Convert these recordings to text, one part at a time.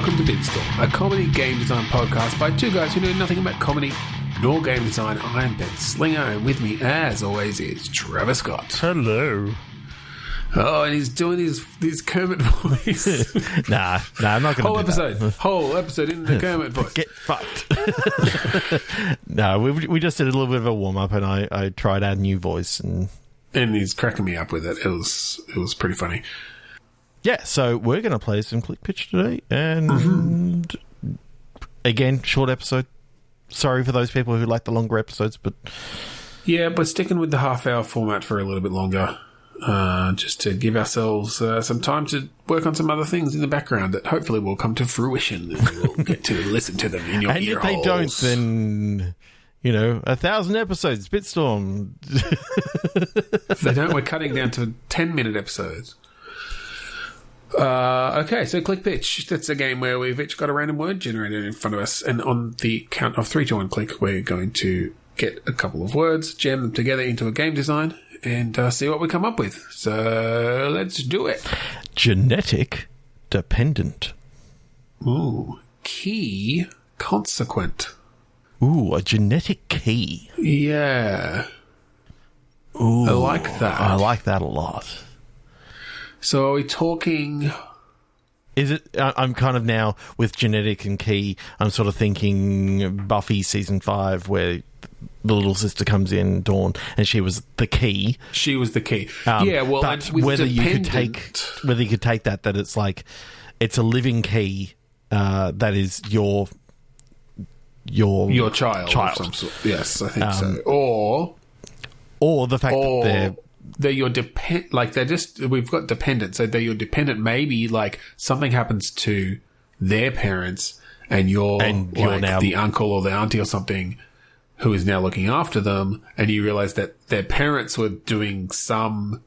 welcome to Bidstorm, a comedy game design podcast by two guys who know nothing about comedy nor game design. I'm Ben Slinger, and with me, as always, is Trevor Scott. Hello. Oh, and he's doing his Kermit voice. Nah, I'm not going to do that. Whole episode in the Kermit voice. Get fucked. No, we just did a little bit of a warm-up, and I tried out a new voice. And he's cracking me up with it. It was pretty funny. Yeah, so we're going to play some Click Pitch today, and again, short episode. Sorry for those people who like the longer episodes, but... Yeah, but sticking with the half-hour format for a little bit longer, just to give ourselves some time to work on some other things in the background that hopefully will come to fruition, and we'll get to listen to them in your and ear if they holes. don't, then... 1,000 episodes, Bitstorm. If they don't, we're cutting down to 10-minute episodes. Okay, so Click Pitch. That's a game where we've each got a random word generated in front of us, and on the count of 3, 2, 1 click, we're going to get a couple of words, jam them together into a game design, and see what we come up with. So let's do it. Genetic dependent. Ooh, key consequent. Ooh, a genetic key. Yeah. Ooh, I like that. I like that a lot. So are we talking... Is it? I'm kind of now with genetic and key. I'm sort of thinking Buffy season 5, where the little sister comes in, Dawn, and she was the key. She was the key. Yeah, well, but and with whether you could take that it's like it's a living key that is your child. Of some sort. Yes, I think so. Or the fact that they're your we've got dependent, so they're your dependent. Maybe like something happens to their parents, and you're now the uncle or the auntie or something who is now looking after them, and you realize that their parents were doing some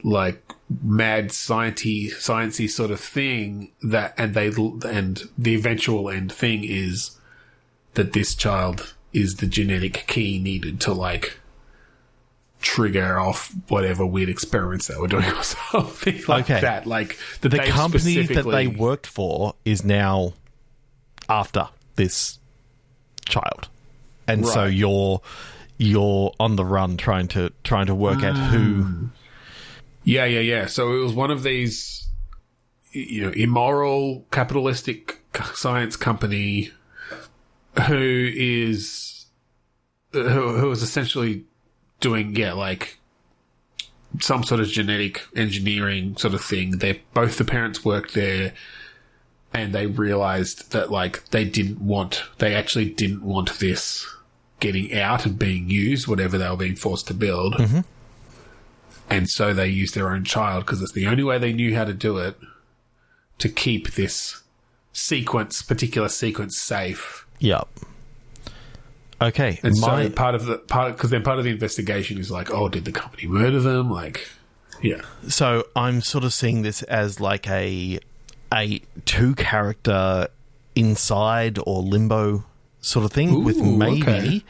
like mad sciencey sort of thing and the eventual end thing is that this child is the genetic key needed to like trigger off whatever weird experiments they were doing or something like that. Like the company that they worked for is now after this child, and so you're on the run trying to work out who. Yeah. So it was one of these, immoral capitalistic science company who is essentially doing like some sort of genetic engineering sort of thing. Both the parents worked there, and they realized that like they actually didn't want this getting out and being used, whatever they were being forced to build. And so they used their own child because it's the only way they knew how to do it to keep this particular sequence safe. Yep. Okay, and so part of the investigation is like, oh, did the company murder them? Like, yeah. So I'm sort of seeing this as like a 2-character Inside or Limbo sort of thing. With maybe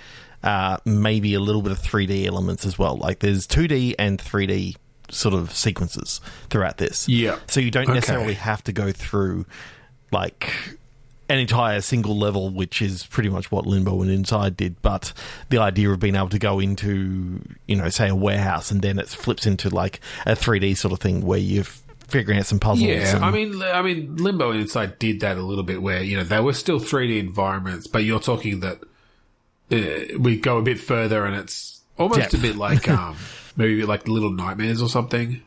a little bit of 3D elements as well. Like there's 2D and 3D sort of sequences throughout this. Yeah. So you don't necessarily have to go through like an entire single level, which is pretty much what Limbo and Inside did, but the idea of being able to go into, say, a warehouse, and then it flips into like a 3D sort of thing where you're figuring out some puzzles. Yeah, I mean, Limbo and Inside did that a little bit, where they were still 3D environments, but you're talking that we go a bit further, and it's almost a bit like maybe like Little Nightmares or something,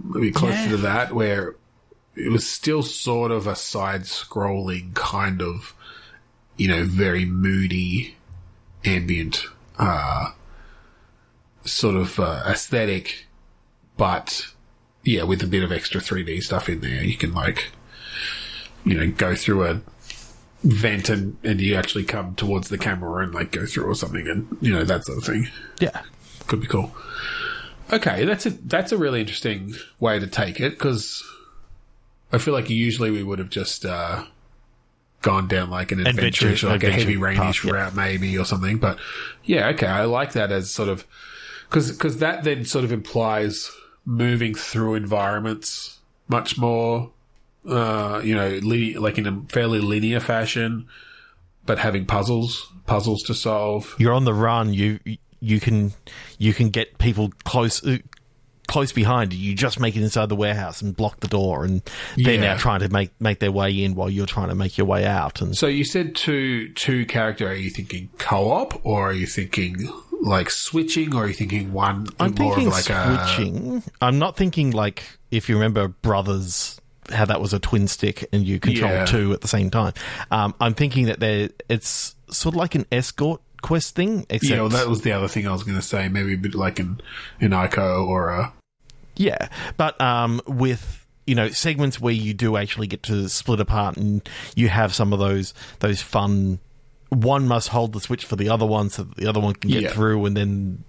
maybe closer to that, where it was still sort of a side-scrolling kind of, very moody, ambient sort of aesthetic, but, yeah, with a bit of extra 3D stuff in there. You can, like, go through a vent and you actually come towards the camera and, like, go through or something and, that sort of thing. Yeah. Could be cool. Okay, that's a really interesting way to take it, because I feel like usually we would have just gone down like an adventure like a heavy rainish route maybe or something. But yeah, okay, I like that as sort of because that then sort of implies moving through environments much more like in a fairly linear fashion, but having puzzles to solve. You're on the run. You can get people close behind you. You just make it inside the warehouse and block the door, and they're now trying to make their way in while you're trying to make your way out. And so you said two character. Are you thinking co-op, or are you thinking like switching, or are you thinking one? I'm thinking like switching. I'm not thinking like, if you remember Brothers, how that was a twin stick and you control two at the same time. I'm thinking that it's sort of like an escort quest thing. Except, well, that was the other thing I was going to say. Maybe a bit like in Ico or a... Yeah, but with, segments where you do actually get to split apart and you have some of those fun... One must hold the switch for the other one so that the other one can get through, and then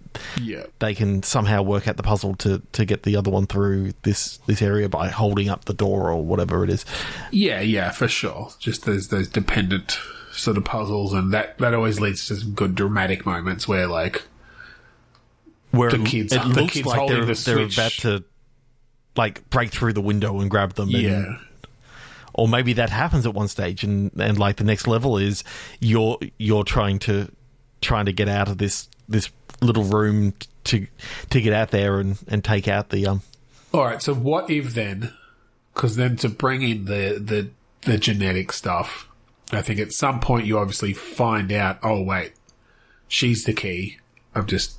they can somehow work out the puzzle to get the other one through this area by holding up the door or whatever it is. Yeah, for sure. Just those dependent sort of puzzles, and that always leads to some good dramatic moments where the kids like holding the they're switch. about to break through the window and grab them. Yeah. Or maybe that happens at one stage, and the next level is you're trying to get out of this little room to get out there and take out the All right, so what if then? Because then to bring in the genetic stuff, I think at some point you obviously find out. Oh wait, she's the key. I've just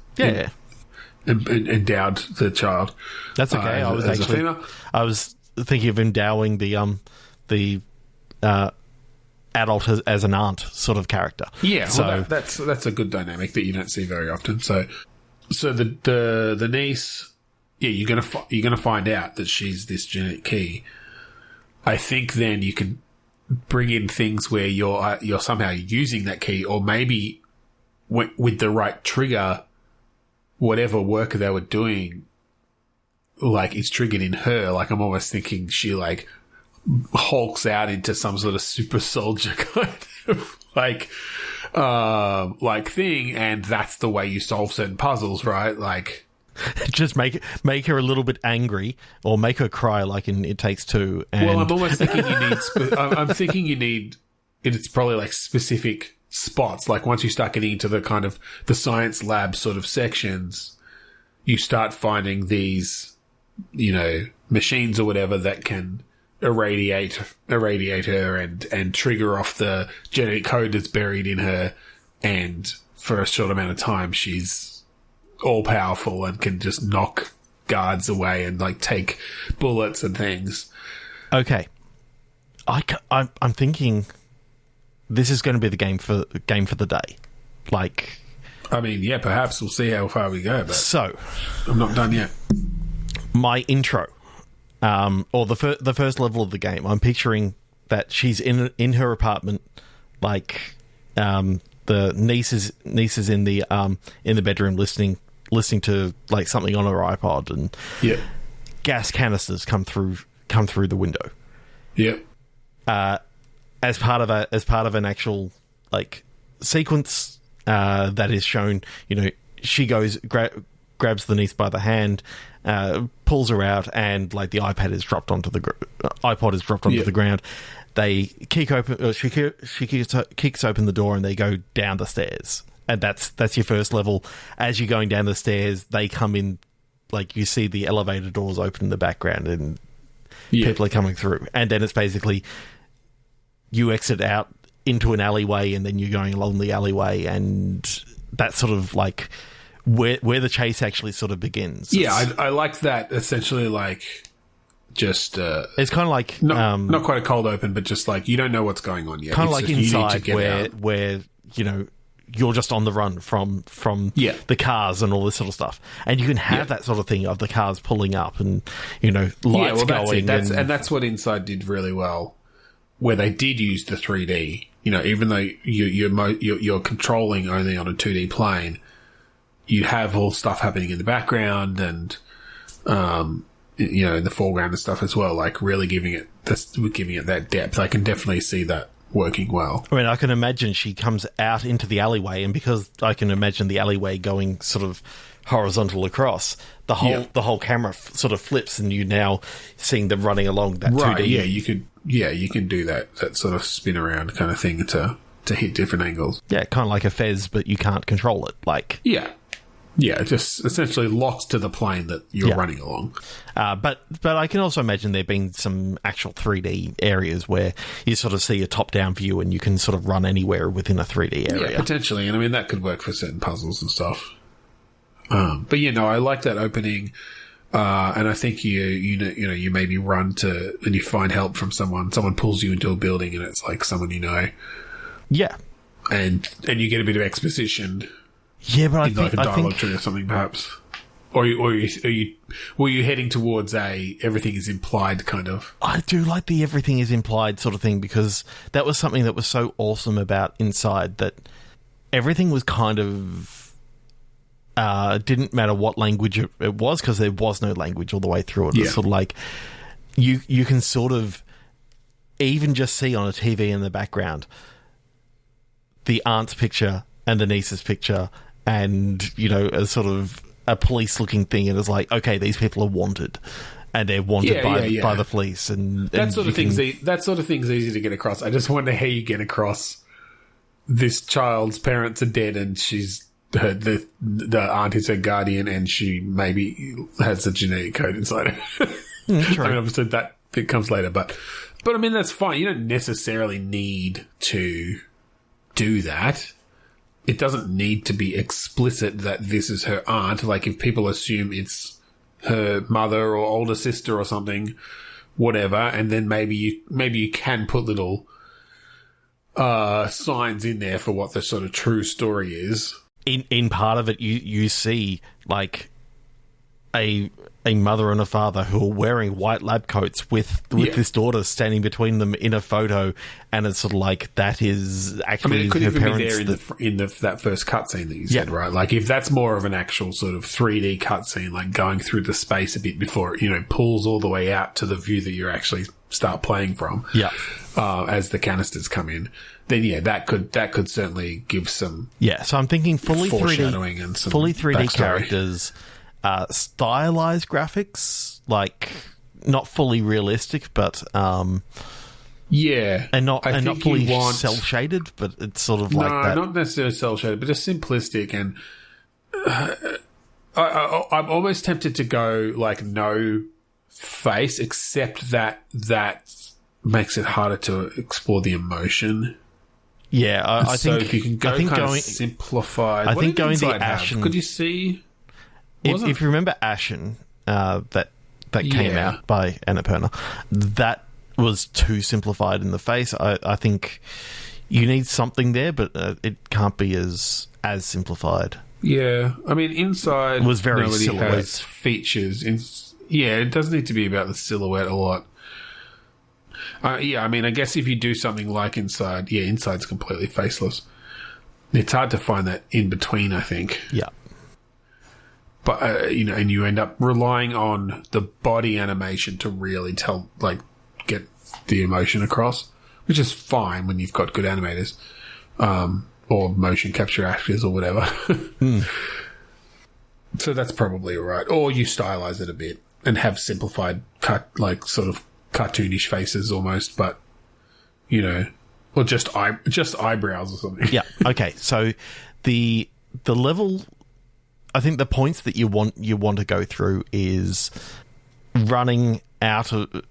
endowed the child. That's okay. I was thinking of endowing the adult as an aunt sort of character. Yeah, so well, that's a good dynamic that you don't see very often. So the niece, you're gonna find out that she's this genetic key. I think then you can bring in things where you're somehow using that key, or maybe with the right trigger, whatever work they were doing, is triggered in her. I'm almost thinking she hulks out into some sort of super soldier kind of thing, and that's the way you solve certain puzzles, right? Just make her a little bit angry, or make her cry, like in It Takes Two. And... Well, I'm almost thinking you need. I'm thinking you need. It's probably specific spots. Once you start getting into the kind of the science lab sort of sections, you start finding these, machines or whatever that can irradiate her and trigger off the genetic code that's buried in her, and for a short amount of time she's all powerful and can just knock guards away and take bullets and things. Okay, I'm thinking this is going to be the game for the day. I mean, yeah, perhaps we'll see how far we go. But so I'm not done yet. My intro. Or the first level of the game, I'm picturing that she's in her apartment, the niece is in the bedroom listening to something on her iPod, and gas canisters come through the window. Yep. As part of an actual sequence that is shown, she goes grabs the niece by the hand, pulls her out, and the iPod is dropped onto the ground. They kick open. She kicks open the door, and they go down the stairs. And that's your first level. As you're going down the stairs, they come in. You see the elevator doors open in the background, and people are coming through. And then it's basically you exit out into an alleyway, and then you're going along the alleyway, and that's sort of where the chase actually sort of begins. Yeah, I like that. Essentially, just it's kind of not quite a cold open, but just you don't know what's going on yet. Kind of Inside, where you're just on the run from the cars and all this sort of stuff, and you can have that sort of thing of the cars pulling up and lights going. That's what Inside did really well, where they did use the 3D. Even though you're controlling only on a 2D plane, you have all stuff happening in the background and, in the foreground and stuff as well, really giving it that depth. I can definitely see that working well. I mean, I can imagine she comes out into the alleyway, and because I can imagine the alleyway going sort of horizontal across, the whole camera sort of flips, and you now seeing them running along that 2D. You can do that sort of spin around kind of thing to hit different angles. Yeah, kind of like a Fez, but you can't control it. Like it just essentially locks to the plane that you're running along. But I can also imagine there being some actual 3D areas where you sort of see a top-down view and you can sort of run anywhere within a 3D area. Yeah, potentially. And I mean, that could work for certain puzzles and stuff. But I like that opening. And I think you maybe run to, and you find help from someone pulls you into a building and it's like someone you know. Yeah. And you get a bit of exposition. Yeah, but I think a dialogue tree or something, perhaps. Or were you heading towards everything is implied kind of? I do like the everything is implied sort of thing, because that was something that was so awesome about Inside, that everything was kind of didn't matter what language it was, because there was no language all the way through it. It's sort of like you can sort of even just see on a TV in the background the aunt's picture and the niece's picture, and a sort of a police-looking thing, and it's like, okay, these people are wanted, and they're wanted by the police, and that sort of thing's easy to get across. I just wonder how you get across this child's parents are dead, and she's the aunt is her guardian, and she maybe has a genetic code inside her. True. I mean, obviously that bit comes later, but I mean, that's fine. You don't necessarily need to do that. It doesn't need to be explicit that this is her aunt. Like, if people assume it's her mother or older sister or something, whatever, and then maybe you can put little signs in there for what the sort of true story is. In part of it, you see like a mother and a father who are wearing white lab coats with this daughter standing between them in a photo, and it's sort of like that is actually it could her even parents. Be there in that first cutscene that you said, right? Like, if that's more of an actual sort of 3D cutscene, like going through the space a bit before it pulls all the way out to the view that you actually start playing from, as the canisters come in, then that could certainly give some so I'm thinking fully foreshadowing 3D and some fully 3D backstory. Characters. Stylized graphics, like not fully realistic, but and not fully cell shaded, but it's sort of like that. Not necessarily cell shaded, but just simplistic. And I'm almost tempted to go like no face, except that makes it harder to explore the emotion. Yeah, I think if you can go kind of simplified. I think going the Ashen. Could you see? If you remember Ashen, that came out by Annapurna, that was too simplified in the face. I think you need something there, but it can't be as simplified. Yeah, I mean, Inside was very silhouette has features. It does need to be about the silhouette a lot. I mean, I guess if you do something like Inside, Inside's completely faceless. It's hard to find that in between, I think. Yeah. But, and you end up relying on the body animation to really get the emotion across, which is fine when you've got good animators, or motion capture actors or whatever. So that's probably all right. Or you stylize it a bit and have simplified sort of cartoonish faces almost, but, or just eyebrows or something. Yeah. Okay. So the level, I think the points that you want to go through is running out of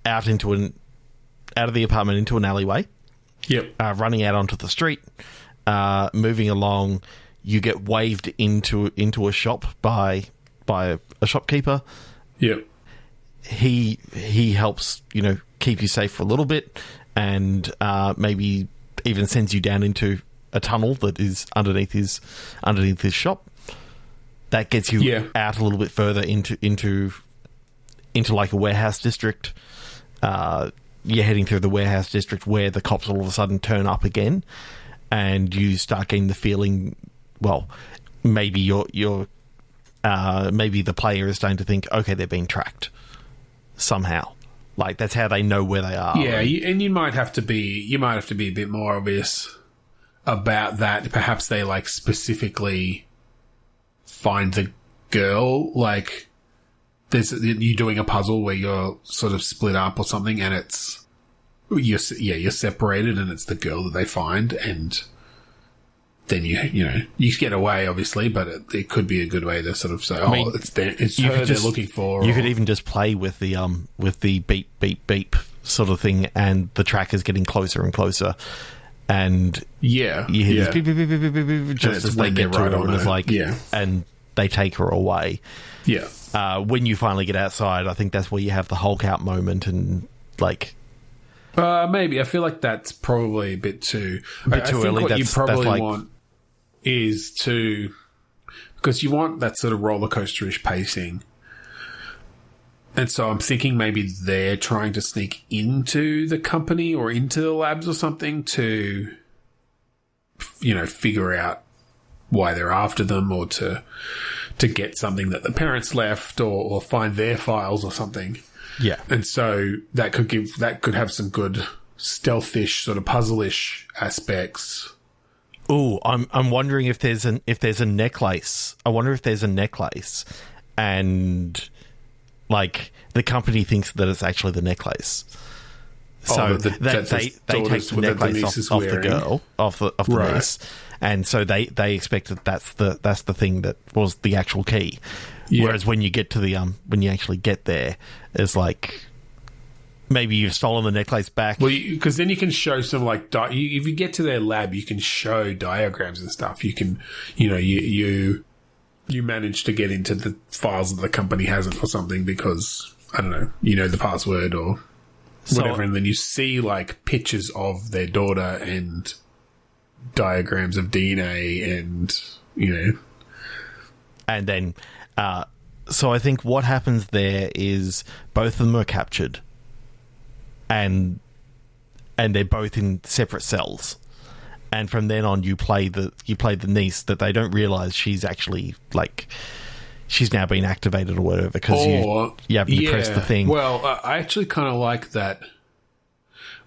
the apartment into an alleyway. Yep. Running out onto the street, moving along. You get waved into a shop by a shopkeeper. Yep. He helps keep you safe for a little bit, and maybe even sends you down into a tunnel that is underneath his shop. That gets you out a little bit further into like a warehouse district. You're heading through the warehouse district where the cops all of a sudden turn up again, and you start getting the feeling, well, maybe maybe the player is starting to think, okay, they're being tracked somehow. Like, that's how they know where they are. Yeah, and you might have to be a bit more obvious about that. Perhaps they, like, specifically find the girl, like, you're doing a puzzle where you're sort of split up or something, and you're separated, and it's the girl that they find, and then you get away, obviously, but it could be a good way to sort of say, it's her they're looking for. You could even just play with the beep beep beep sort of thing, and the track is getting closer and closer, and you hear this beep beep beep beep beep beep just as they get right on. It's like, and they take her away. Yeah. When you finally get outside, I think that's where you have the Hulk out moment, and like. Maybe. I feel like that's probably a bit too early. What you probably want is because you want that sort of roller coaster-ish pacing. And so I'm thinking maybe they're trying to sneak into the company or into the labs or something to, figure out why they're after them, or to get something that the parents left, or find their files or something. Yeah. And so that could have some good stealthish, sort of puzzle-ish aspects. Ooh, I'm wondering if there's a necklace. I wonder if there's a necklace, and like the company thinks that it's actually the necklace. So they take the necklace off the girl, off the niece, and so they expect that that's the thing that was the actual key. Yeah. Whereas when you get to when you actually get there, it's like maybe you've stolen the necklace back. Well, because then you can show some like if you get to their lab, you can show diagrams and stuff. You can, you manage to get into the files that the company hasn't or something because I don't know, the password or whatever, and then you see like pictures of their daughter and diagrams of DNA and and then. So I think what happens there is both of them are captured, and they're both in separate cells. And from then on, you play the niece that they don't realize she's actually like she's now been activated or whatever because you press the thing. Well, I actually kind of like that.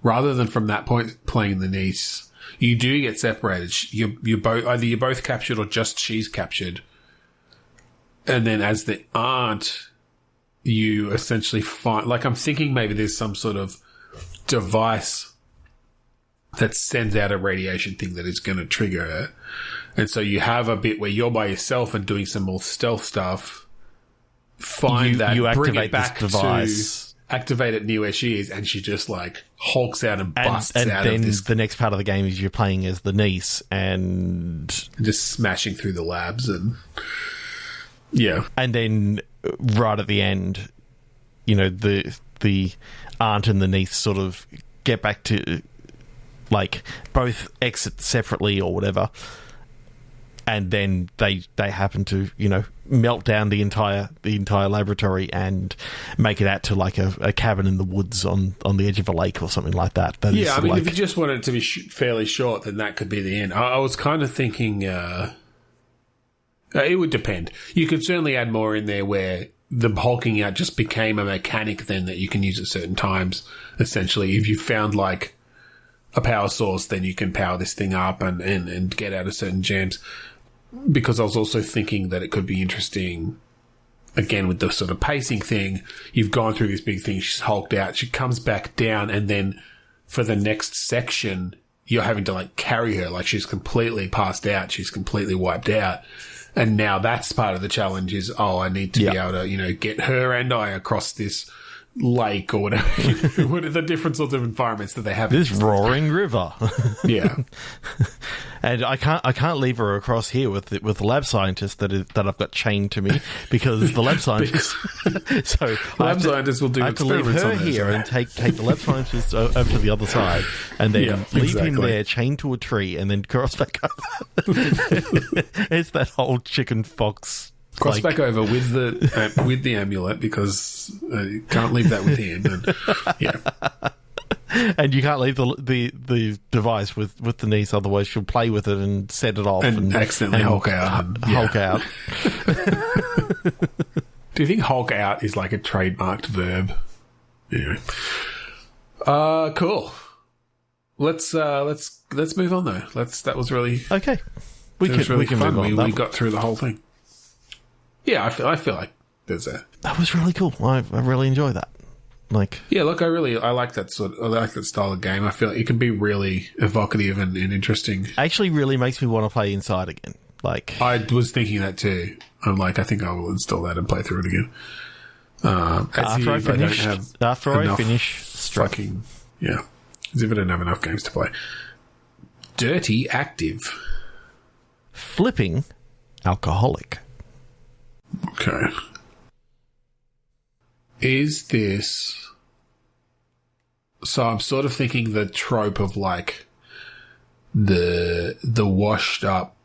Rather than from that point playing the niece, you do get separated. You're both captured or just she's captured. And then as the aunt, you essentially find... Like, I'm thinking maybe there's some sort of device that sends out a radiation thing that is going to trigger her. And so you have a bit where you're by yourself and doing some more stealth stuff. Bring it back this device. Activate it near where she is, and she just, like, hulks out and busts out of this... And then the next part of the game is you're playing as the niece and... Just smashing through the labs and... Yeah. And then right at the end, the aunt and the niece sort of get back to, like, both exit separately or whatever. And then they happen to, melt down the entire laboratory and make it out to, like, a cabin in the woods on the edge of a lake or something like that. If you just wanted it to be fairly short, then that could be the end. I was kind of thinking... it would depend. You could certainly add more in there where the hulking out just became a mechanic then that you can use at certain times. Essentially, if you found like a power source, then you can power this thing up and get out of certain jams. Because I was also thinking that it could be interesting, again, with the sort of pacing thing. You've gone through this big thing, she's hulked out, she comes back down, and then for the next section, you're having to like carry her, like she's completely passed out, she's completely wiped out. And now that's part of the challenge is, I need to be able to, get her and I across this lake or whatever. What are the different sorts of environments that they have? This roaring river. Yeah. And I can't leave her across here with the lab scientist that I've got chained to me because the lab scientist. So lab scientist will do. I have to leave her here and take the lab scientist over to the other side, and then leave him there chained to a tree, and then cross back over. It's that whole chicken fox. Cross back over with the amulet because you can't leave that with him. And, and you can't leave the device with the niece, otherwise she'll play with it and set it off and accidentally hulk out. Hulk out. Do you think hulk out is like a trademarked verb Anyway. Cool. Let's move on though. That was really okay. We can fun. move on. We got through the whole thing. Yeah, I feel like that was really cool. I really enjoy that. Like, yeah, look, I like that style of game. I feel like it can be really evocative and interesting. Actually, really makes me want to play Inside again. Like, I was thinking that too. I'm like, I think I will install that and play through it again. After I finish, fucking as if I don't have enough games to play. Dirty Active. Flipping alcoholic. Okay. Is this... So I'm sort of thinking the trope of like the washed up,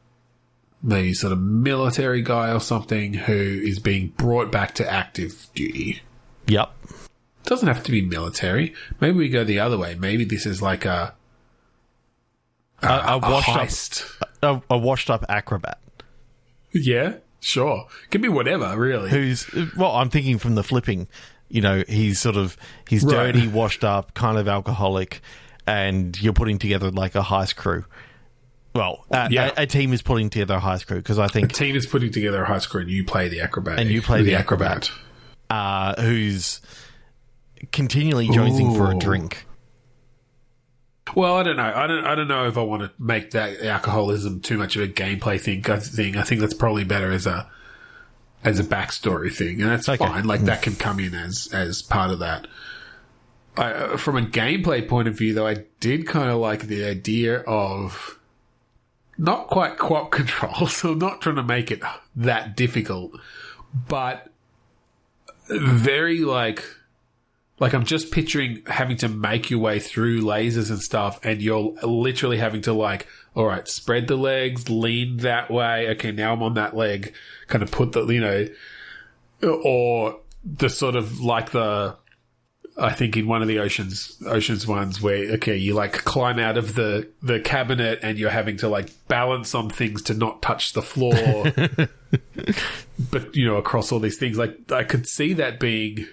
maybe sort of military guy or something who is being brought back to active duty. Yep. Doesn't have to be military. Maybe we go the other way. Maybe this is like a heist. A washed up acrobat. Yeah, sure. Could be whatever, really. I'm thinking from the flipping, he's dirty, washed up, kind of alcoholic, and you're putting together like a heist crew. Well, a team is putting together a heist crew because I think... A team is putting together a heist crew and you play the acrobat. And you play the acrobat. Who's continually jonesing for a drink. Well, I don't know. I don't know if I want to make that alcoholism too much of a gameplay thing. I think that's probably better as a backstory thing, and that's fine. Like that can come in as part of that. From a gameplay point of view, though, I did kind of like the idea of not quite co-op control, so I'm not trying to make it that difficult, but very like I'm just picturing having to make your way through lasers and stuff, and you're literally having to like, all right, spread the legs, lean that way. Okay, now I'm on that leg. Kind of put the, or the sort of like I think in one of the Oceans ones where, okay, you like climb out of the cabinet and you're having to like balance on things to not touch the floor. But, across all these things, like I could see that being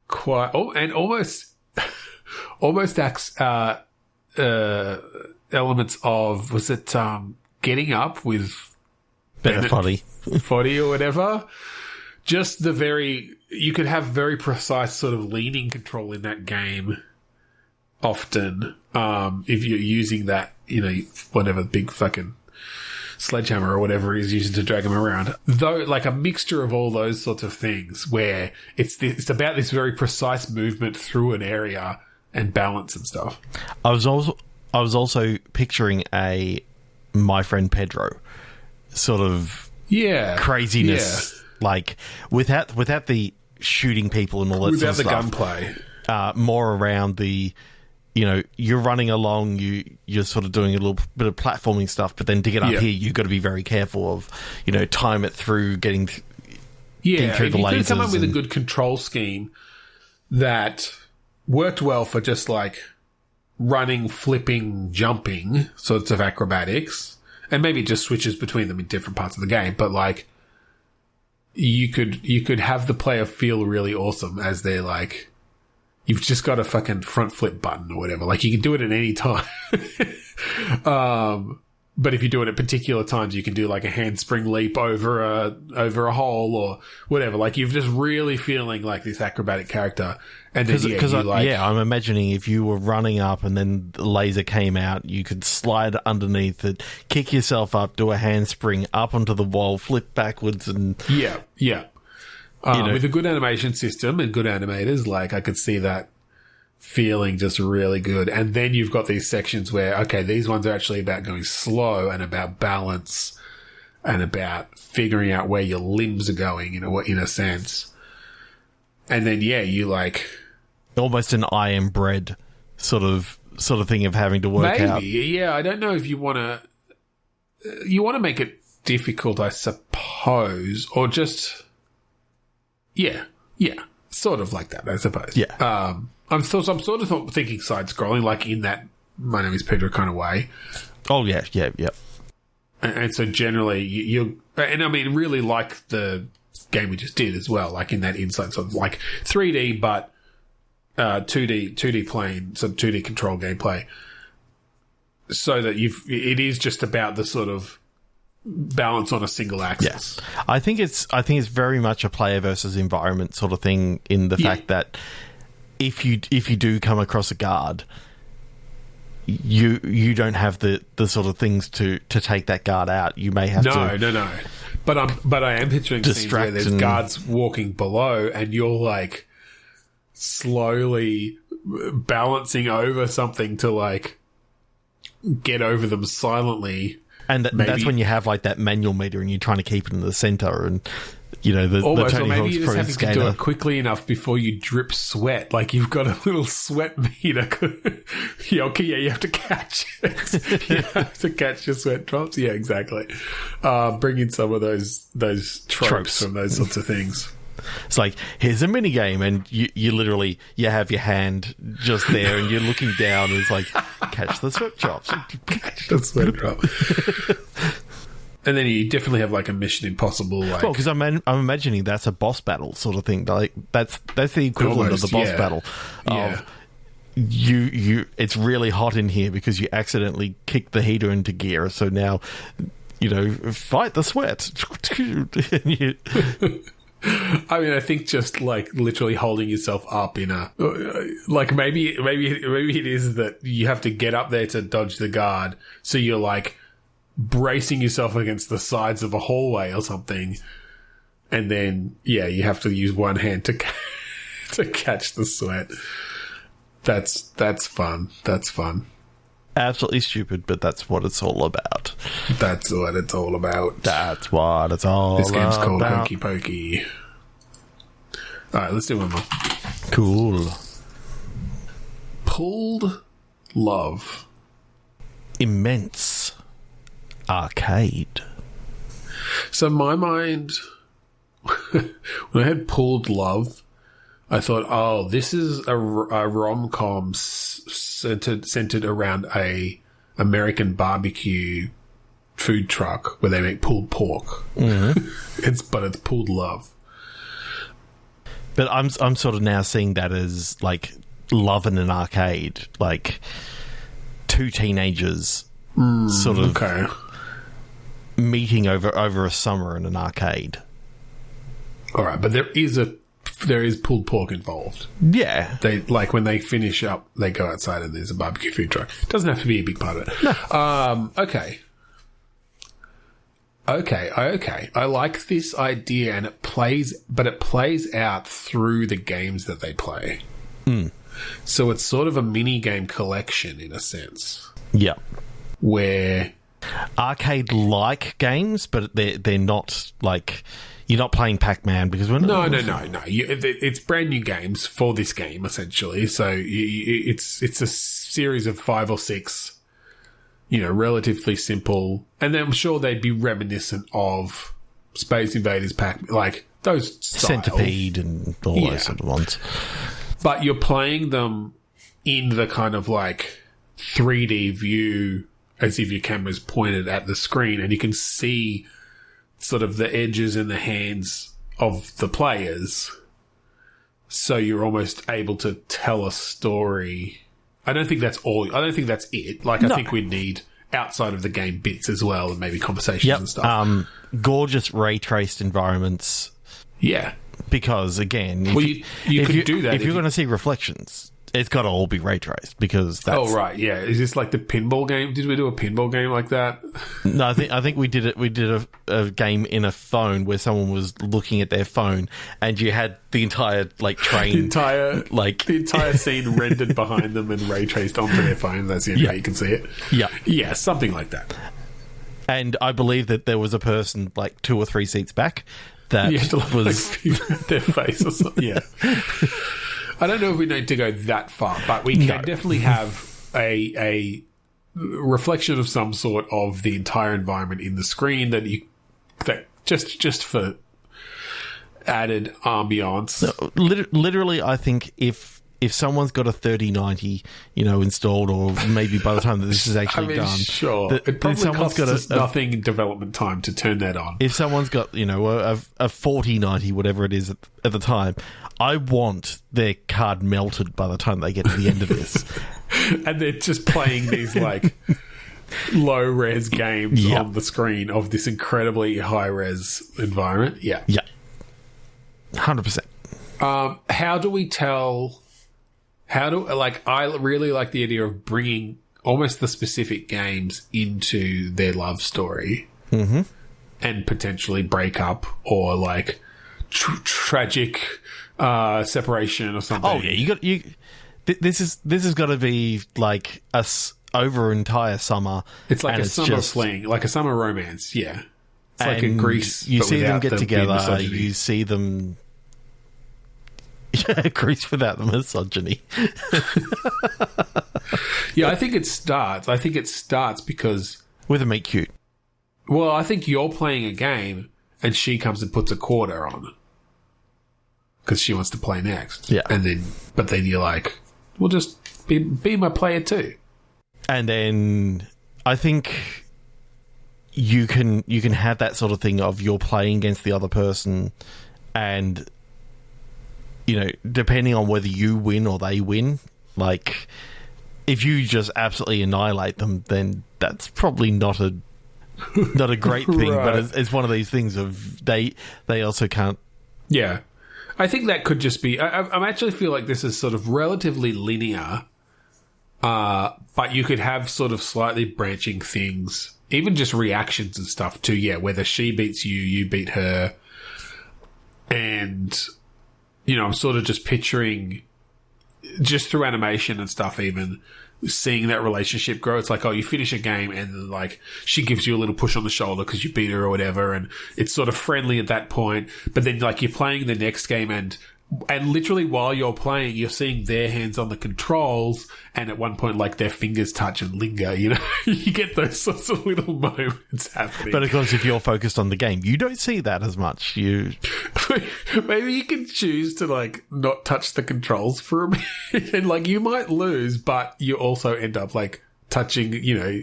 quite, and almost acts, elements of, was it, Getting Up with Bennett Foddy or whatever? Just you could have very precise sort of leaning control in that game often, if you're using that, whatever big fucking sledgehammer or whatever he's using to drag him around. Though, like a mixture of all those sorts of things where it's about this very precise movement through an area and balance and stuff. I was also picturing My Friend Pedro sort of craziness. Yeah. Like without the shooting people and all that sort of stuff. Without the gunplay. More around the, you're running along, you're sort of doing a little bit of platforming stuff, but then to get up here, you've got to be very careful of, time it through getting through the lasers. If you could come up with a good control scheme that worked well for just like running, flipping, jumping sorts of acrobatics, and maybe it just switches between them in different parts of the game, but like you could have the player feel really awesome as they're like, you've just got a fucking front flip button or whatever. Like you can do it at any time. But if you do it at particular times, you can do like a handspring leap over a hole or whatever. Like you're just really feeling like this acrobatic character. And then I'm imagining if you were running up and then the laser came out, you could slide underneath it, kick yourself up, do a handspring up onto the wall, flip backwards, and yeah. With a good animation system and good animators, like I could see that feeling just really good. And then you've got these sections where, okay, these ones are actually about going slow and about balance and about figuring out where your limbs are going in a sense. And then, you like almost an I Am Bread sort of thing of having to work out. Yeah. I don't know if you want to make it difficult, I suppose, or just, sort of like that, I suppose. Yeah. I'm sort of thinking side-scrolling, like in that My Name is Pedro kind of way. Oh, yeah. And so generally, and I mean, really like the game we just did as well, like in that Inside, sort of like 3D, but 2D plane, so 2D control gameplay, so that it is just about the sort of balance on a single axis. Yeah. I think it's very much a player versus environment sort of thing, in the fact that if you do come across a guard, you don't have the sort of things to take that guard out. You may have to. No. But I am picturing scenes where there's guards walking below, and you're like slowly balancing over something to like get over them silently. And that's when you have like that manual meter, and you're trying to keep it in the center, and the almost, Tony or maybe Hawk's you just Pro have to Skater. do it quickly enough before you drip sweat. Like you've got a little sweat meter. You have to catch it. You have to catch your sweat drops. Yeah, exactly. Bring in some of those tropes from those sorts of things. It's like, here's a mini game, and you literally have your hand just there, and you're looking down, and it's like, catch the sweat drops. Catch the sweat drop. And then you definitely have like a Mission Impossible. Like, well, because I'm imagining that's a boss battle sort of thing. Like that's the equivalent of the boss battle. Yeah. It's really hot in here because you accidentally kicked the heater into gear. So now, fight the sweat. I mean, I think just like literally holding yourself up in a like maybe it is that you have to get up there to dodge the guard, so you're like bracing yourself against the sides of a hallway or something, and then you have to use one hand to catch the sweat. That's fun. That's fun. Absolutely stupid, but that's what it's all about. That's what it's all about. That's what it's all about. This game's called Hokey Pokey. Alright, let's do one more. Cool. Pulled Love. Immense. Arcade. So in my mind, when I had Pulled Love, I thought, this is a rom-com centered around a American barbecue food truck where they make pulled pork. Mm-hmm. It's Pulled Love. But I'm sort of now seeing that as like love in an arcade, like two teenagers sort of meeting over a summer in an arcade. All right, but there is pulled pork involved. Yeah. They like when they finish up, they go outside and there's a barbecue food truck. Doesn't have to be a big part of it. No. Okay. I like this idea, and it plays out through the games that they play. Mm. So it's sort of a mini game collection in a sense. Yeah. Where arcade-like games, but they're not like. You're not playing Pac-Man because we're not... No. It's brand new games for this game, essentially. So it's a series of 5 or 6, relatively simple. And then I'm sure they'd be reminiscent of Space Invaders, like those styles. Centipede and all those sort of ones. But you're playing them in the kind of like 3D view, as if your camera's pointed at the screen, and you can see sort of the edges and the hands of the players, so you're almost able to tell a story. I don't think that's it. Like, I think we need outside of the game bits as well, and maybe conversations and stuff. Gorgeous ray traced environments. Yeah, because again, you could do that if you're going to see reflections. It's got to all be ray traced because that's... Oh, right, yeah. Is this like the pinball game? Did we do a pinball game like that? No, I think we did it. We did a game in a phone where someone was looking at their phone, and you had the entire like train, the entire scene rendered behind them and ray traced onto their phone. That's the only way you can see it. Yeah, something like that. And I believe that there was a person like 2 or 3 seats back that was their face or something. Yeah. I don't know if we need to go that far, but we can definitely have a reflection of some sort of the entire environment in the screen that just for added ambiance. No, literally, I think if someone's got a 3090, installed, or maybe by the time that this is actually done, sure, it probably costs us nothing in development time to turn that on. If someone's got a 4090, whatever it is at the time, I want their card melted by the time they get to the end of this. And they're just playing these, like, low-res games on the screen of this incredibly high-res environment. Yeah. Yeah. 100%. How do we tell... I really like the idea of bringing almost the specific games into their love story. Mm-hmm. And potentially break up or, like, tragic separation or something. Oh, yeah. This has got to be, like, over an entire summer. It's like a summer fling, like a summer romance, yeah. It's like a Grease, you see them get together, misogyny. you see them... Yeah, Grease without the misogyny. Yeah, I think it starts because... With a meet cute. Well, I think you're playing a game and she comes and puts a quarter on. Because she wants to play next. Yeah. But then you're like, well, just be my player too. And then I think you can have that sort of thing of you're playing against the other person and, you know, depending on whether you win or they win, like, if you just absolutely annihilate them, then that's probably not a great thing, right. But it's one of these things of they also can't. Yeah, I think that could just be. I actually feel like this is sort of relatively linear, but you could have sort of slightly branching things, even just reactions and stuff too. Yeah, whether she beats you, you beat her, and you know, I'm sort of just picturing, just through animation and stuff, even seeing that relationship grow. It's like, oh, you finish a game and, like, she gives you a little push on the shoulder because you beat her or whatever, and it's sort of friendly at that point. But then, like, you're playing the next game and literally while you're playing, you're seeing their hands on the controls, and at one point, like, their fingers touch and linger, you know? You get those sorts of little moments happening. But of course, if you're focused on the game, you don't see that as much. Maybe you can choose to, like, not touch the controls for a bit, and, like, you might lose, but you also end up, like, touching, you know,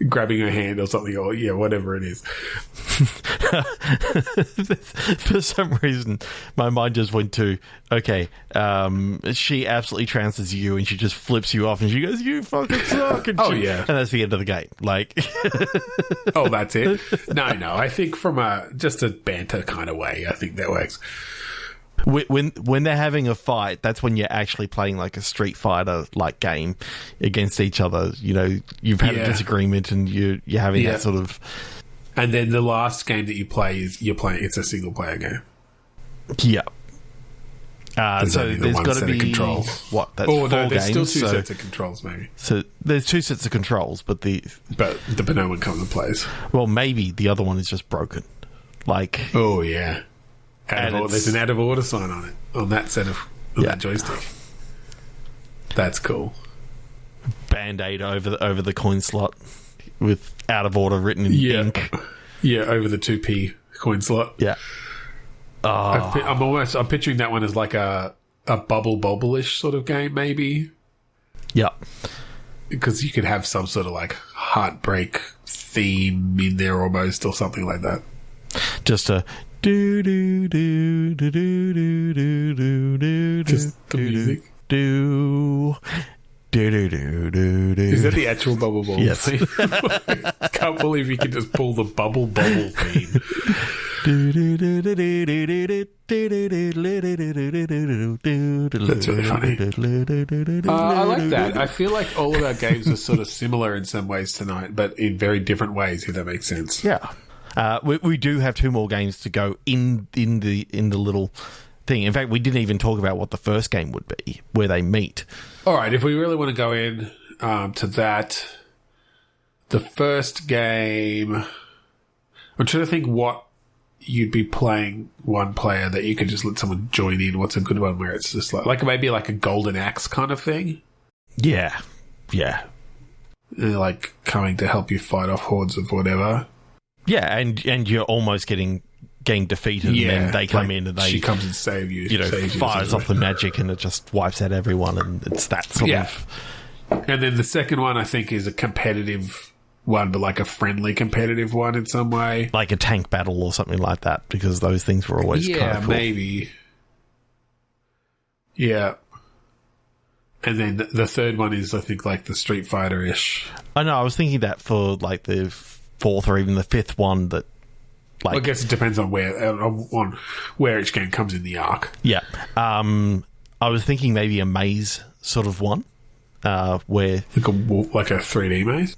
grabbing her hand or something, or, yeah, whatever it is. For some reason, my mind just went to, okay, she absolutely trounces you and she just flips you off and she goes, you fucking suck. And yeah. And that's the end of the game. Like, oh, that's it? No, I think from just a banter kind of way, I think that works. When they're having a fight, that's when you're actually playing like a Street Fighter like game against each other. You know, you've had a disagreement and you're having that sort of. And then the last game that you play it's a single player game. Yeah. So there's got to be controls. What? That's 4 games. There's still 2 sets of controls, maybe. So there's 2 sets of controls, but no one comes and plays. Well, maybe the other one is just broken. Like, oh yeah. There's an out of order sign on it, on that set of that joystick. That's cool. Band-Aid over the coin slot with out of order written in ink. Yeah, over the 2p coin slot. Yeah. I'm picturing that one as like a bubble-ish sort of game, maybe. Yeah. Because you could have some sort of like heartbreak theme in there almost, or something like that. Just a do do do do do do do do. Just the music. Do do do do do do. Is that the actual bubble bubble yes. theme? Can't believe you can just pull the bubble theme. That's really funny. I like that. I feel like all of our games are sort of similar in some ways tonight, but in very different ways, if that makes sense. Yeah. We do have 2 more games to go in the little thing. In fact, we didn't even talk about what the first game would be, where they meet. All right, if we really want to go in to that, the first game, I'm trying to think what you'd be playing one player that you could just let someone join in. What's a good one where it's just like maybe like a Golden Axe kind of thing? Yeah. They're like coming to help you fight off hordes of whatever. Yeah, and you're almost getting defeated, and then they come in and she comes and saves you. You know, fires off the magic, and it just wipes out everyone, and it's that sort of. And then the second one, I think, is a competitive one, but like a friendly competitive one in some way, like a tank battle or something like that, because those things were always kind of cool. Maybe. Yeah. And then the third one is, I think, like the Street Fighter-ish. I know, I was thinking that for like the fourth or even the fifth one that like... Well, I guess it depends on where each game comes in the arc. Yeah. I was thinking maybe a maze sort of one, where... Like a 3D maze?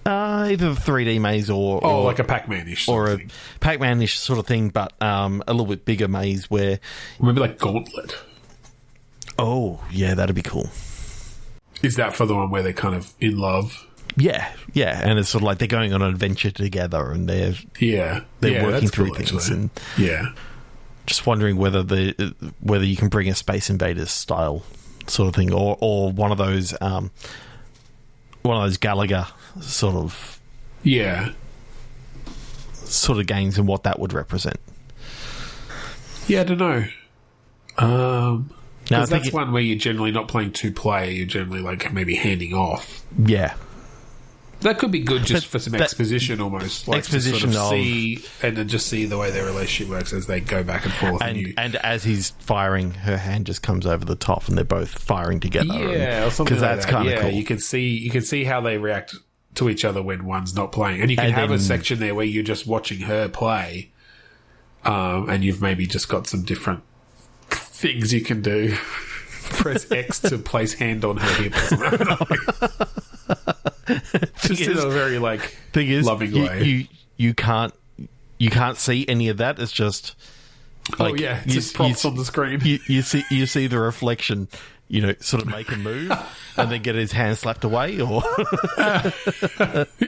Either a 3D maze or like a Pac-Man-ish or sort a of thing. Pac-Man-ish sort of thing, but a little bit bigger maze where... Maybe like Gauntlet. Oh, yeah, that'd be cool. Is that for the one where they're kind of in love? Yeah, and it's sort of like they're going on an adventure together and they're working through cool, things. Actually. And yeah, just wondering whether you can bring a Space Invaders style sort of thing, or one of those Gallagher sort of games, and what that would represent. Yeah, I don't know. Because that's one where you're generally not playing two-player, you're generally like maybe handing off. Yeah. That could be good just for some exposition almost. Like exposition to sort of see, and then just see the way their relationship works as they go back and forth. And as he's firing, her hand just comes over the top and they're both firing together. Yeah, or something like that. Because that's kind of cool. You can see how they react to each other when one's not playing. And you can have a section there where you're just watching her play, and you've maybe just got some different things you can do. Press X to place hand on her hip or something. Just in a very loving way. You can't see any of that. It's just it's just props on the screen. You see the reflection, sort of make a move and then get his hand slapped away, or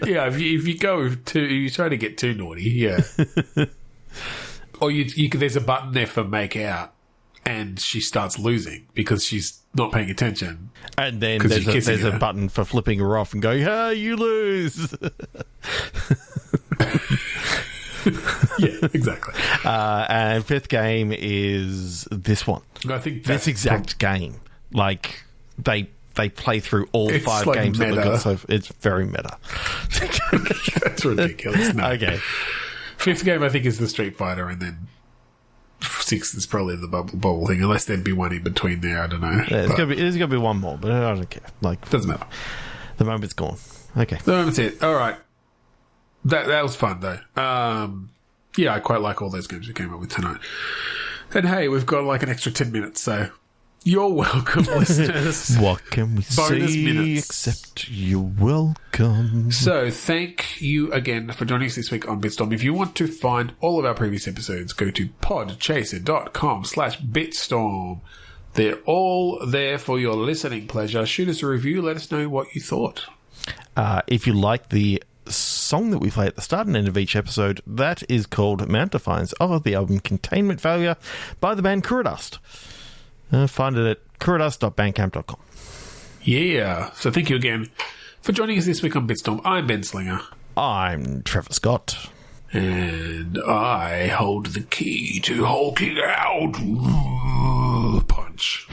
if you try to get too naughty, or there's a button there for make out. And she starts losing because she's not paying attention. And then there's a button for flipping her off and going, "Hey, you lose." Yeah, exactly. And fifth game is this one. I think this exact game. Like they play through all 5 games that they've got, so it's very meta. That's ridiculous. No. Okay. Fifth game, I think, is the Street Fighter, and then 6th is probably the bubble thing, unless there'd be one in between there. I don't know. Yeah, there's gonna be one more, but I don't care. Doesn't matter. The moment's gone. Okay. The moment's it. All right. That was fun though. I quite like all those games we came up with tonight. And hey, we've got like an extra 10 minutes, so you're welcome, listeners. What can we Bonus say minutes. except you're welcome? So thank you again for joining us this week on Bitstorm. If you want to find all of our previous episodes, go to podchaser.com/Bitstorm. They're all there for your listening pleasure. Shoot us a review. Let us know what you thought. If you like the song that we play at the start and end of each episode, that is called Mount Defiance of the album Containment Failure by the band Kuradust. Find it at kuradust.bandcamp.com. Yeah. So thank you again for joining us this week on Bitstorm. I'm Ben Slinger. I'm Trevor Scott. And I hold the key to hulking out. Punch.